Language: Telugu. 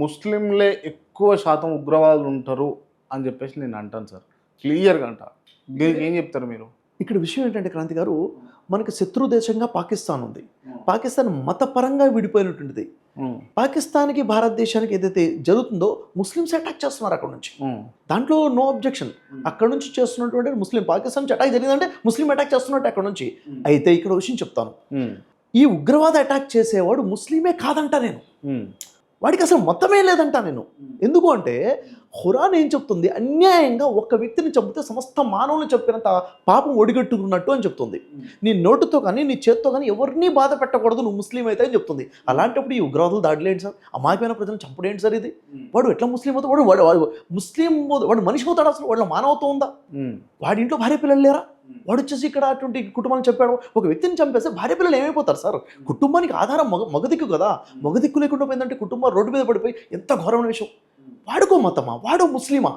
ముస్లింలే ఎక్కువ శాతం ఉగ్రవాదులు ఉంటారు అని చెప్పేసి నేను అంటాను సార్, క్లియర్గా అంట. దీనికి ఏం చెప్తారు మీరు? ఇక్కడ విషయం ఏంటంటే క్రాంతి గారు, మనకి శత్రు దేశంగా పాకిస్తాన్ ఉంది. పాకిస్తాన్ మతపరంగా విడిపోయినటువంటిది. పాకిస్తాన్కి భారతదేశానికి ఏదైతే జరుగుతుందో ముస్లిమ్స్ అటాక్ చేస్తున్నారు అక్కడ నుంచి. దాంట్లో నో అబ్జెక్షన్. అక్కడ నుంచి చేస్తున్నటువంటి ముస్లిం, పాకిస్తాన్ నుంచి అటాక్ జరిగిందంటే ముస్లిం అటాక్ చేస్తున్నట్టు అక్కడ నుంచి. అయితే ఇక్కడ విషయం చెప్తాను, ఈ ఉగ్రవాద అటాక్ చేసేవాడు ముస్లిమే కాదంట నేను. వాడికి అసలు మతమే లేదంట నేను. ఎందుకు అంటే ఖురాన్ ఏం చెప్తుంది, అన్యాయంగా ఒక్క వ్యక్తిని చంపితే సమస్త మానవుని చంపినంత పాపం ఒడిగట్టుకున్నట్టు అని చెప్తుంది. నీ నోటుతో కానీ నీ చేత్తో కానీ ఎవరిని బాధ పెట్టకూడదు నువ్వు ముస్లిం అయితే అని చెప్తుంది. అలాంటప్పుడు ఈ ఉగ్రవాదులు దాడులేంటి సార్? అమాయకమైన ప్రజలను చంపడేంటి సార్? ఇది వాడు ఎట్లా ముస్లిం అవుతాడు? వాడు ముస్లిం, వాడు మనిషి అవుతాడు? అసలు వాళ్ళ మానవత్వం ఉందా? వాడి ఇంట్లో భార్య పిల్లలు లేరా? వాడు వచ్చేసి ఇక్కడ అటువంటి కుటుంబాన్ని చెప్పాడు. ఒక వ్యక్తిని చంపేస్తే భార్య పిల్లలు ఏమైపోతారు సార్? కుటుంబానికి ఆధారం మగదిక్కు కదా. మగదిక్కు లేకుండా పోయిందంటే కుటుంబం రోడ్డు మీద పడిపోయి ఎంత ఘోరమైన విషయం. వాడుకో మతమా? వాడు ముస్లిమా?